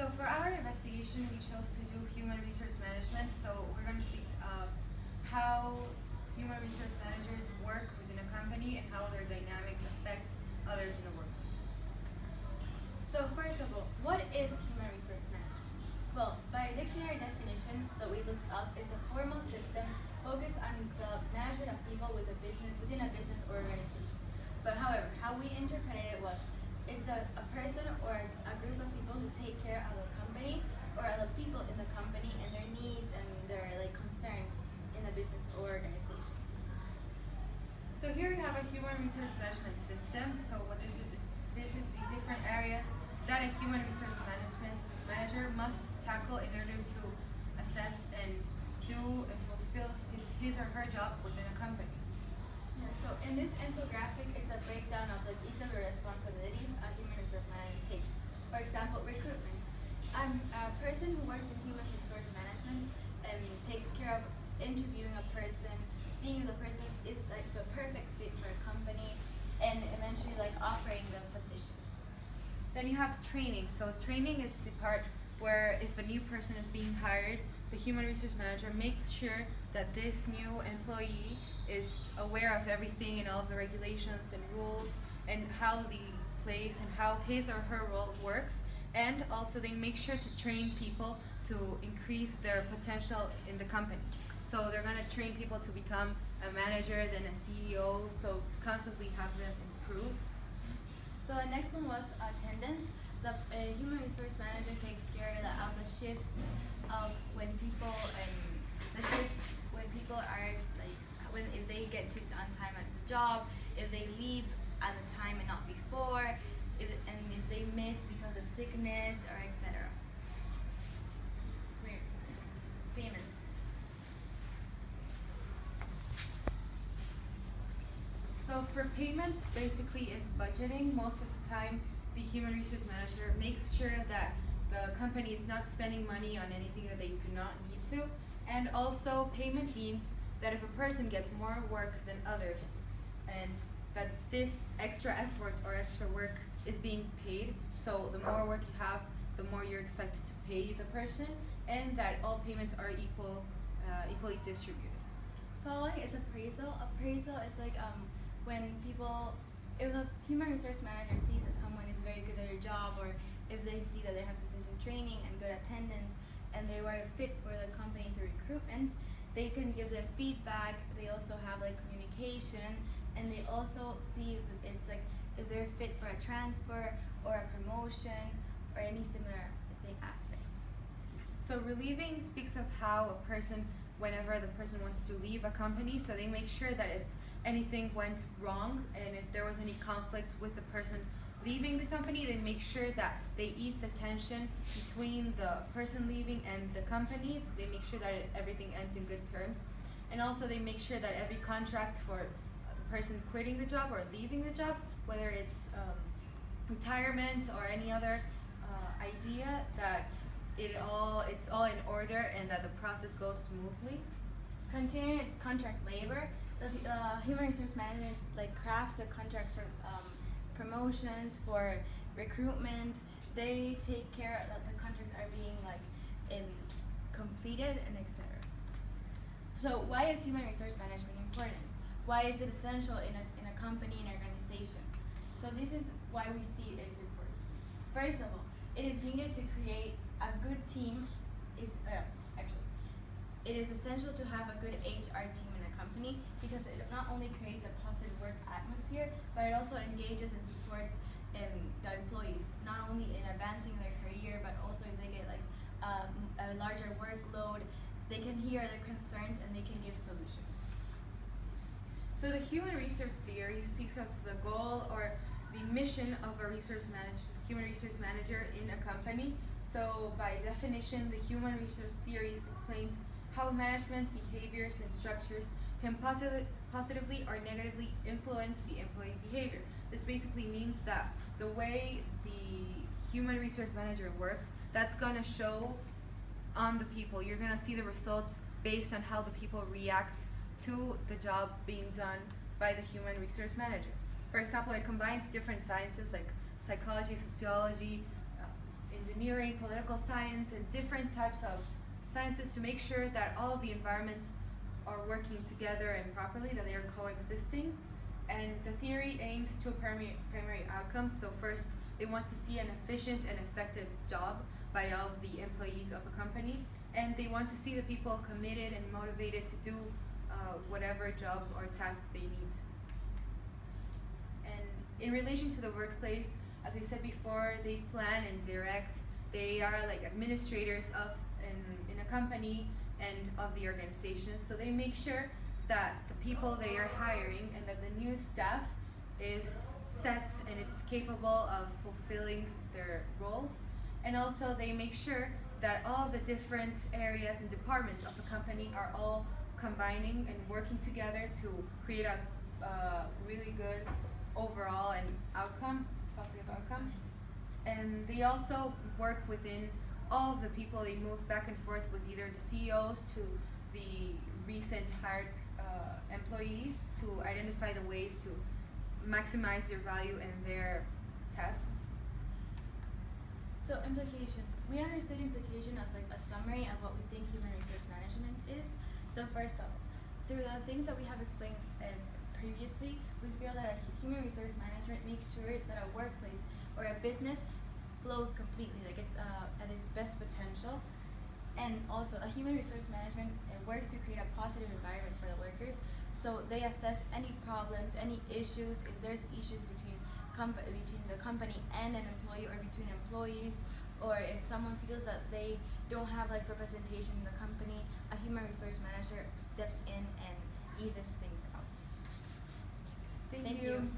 So for our investigation, we chose to do human resource management. So we're going to speak of how human resource managers work within a company and how their dynamics affect others in the workplace. So first of all, what is human resource management? Well, by dictionary definition that we looked up is a formal system focused on the management of people within a business or organization. But however, how we interpreted it was it's a person or a group of people who take care of the company or other people in the company and their needs and their concerns in the business or organization. So here we have a human resource management system. So what this is the different areas that a human resource management manager must tackle in order to assess and do and fulfill his or her job within a company. Yeah, so in this infographic, it's a breakdown of each of the responsibilities a human resource manager takes. For example, recruitment. A person who works in human resource management takes care of interviewing a person, seeing if the person is the perfect fit for a company, and eventually offering the position. Then you have training. So training is the part where if a new person is being hired, the human resource manager makes sure that this new employee is aware of everything and all of the regulations and rules and how the place and how his or her role works. And also they make sure to train people to increase their potential in the company. So they're going to train people to become a manager, then a CEO, so to constantly have them improve. So the next one was attendance. The human resource manager takes care of the shifts of when people are if they get to on time at the job, if they leave at the time and not before, if they miss because of sickness or etc. Payments. So for payments, basically is budgeting. Most of the time, the human resource manager makes sure that the company is not spending money on anything that they do not need to. And also, payment means that if a person gets more work than others, and that this extra effort or extra work is being paid, so the more work you have, the more you're expected to pay the person, and that all payments are equally distributed. Following is appraisal. Appraisal is if the human resource manager sees that someone is very good at their job, or if they see that they have sufficient training and good attendance, and they were fit for the company through recruitment, they can give them feedback. They also have communication, and they also see if they're fit for a transfer or a promotion or any similar aspects. So relieving speaks of how a person, whenever the person wants to leave a company, so they make sure that if anything went wrong and if there was any conflict with the person leaving the company, they make sure that they ease the tension between the person leaving and the company. They make sure that everything ends in good terms. And also they make sure that every contract for the person quitting the job or leaving the job, whether it's retirement or any other idea, that it's all in order and that the process goes smoothly. Continuing is contract labor. The human resource manager crafts the contract for promotions, for recruitment. They take care that the contracts are being completed and etc. So why is human resource management important? Why is it essential in a company and organization? So this is why we see it as important. First of all, it is needed to create a good team. It is essential to have a good HR team in a company because it not only creates a positive work atmosphere, but it also engages and supports the employees, not only in advancing their career, but also if they get a larger workload, they can hear their concerns and they can give solutions. So the human resource theory speaks of the goal or the mission of a human resource manager in a company. So by definition, the human resource theory explains how management behaviors and structures can positively or negatively influence the employee behavior. This basically means that the way the human resource manager works, that's going to show on the people. You're going to see the results based on how the people react to the job being done by the human resource manager. For example, it combines different sciences like psychology, sociology, engineering, studying political science and different types of sciences to make sure that all of the environments are working together and properly, that they are coexisting. And the theory aims to primary outcomes. So first, they want to see an efficient and effective job by all of the employees of a company, and they want to see the people committed and motivated to do whatever job or task they need. And in relation to the workplace, as I said before, they plan and direct. They are like administrators of in a company and of the organization. So they make sure that the people they are hiring and that the new staff is set and it's capable of fulfilling their roles. And also they make sure that all the different areas and departments of the company are all combining and working together to create a really good overall and positive outcome. And they also work within all of the people. They move back and forth with either the CEOs to the recent hired employees to identify the ways to maximize their value and their tasks. So implication. We understood implication as like a summary of what we think human resource management is. So first off, through the things that we have explained previously, we feel that human resource management makes sure that a workplace or a business flows completely, like it's at its best potential. And also, a human resource management works to create a positive environment for the workers. So they assess any problems, any issues, if there's issues between the company and an employee, or between employees, or if someone feels that they don't have like representation in the company, a human resource manager steps in and eases things out. Thank you.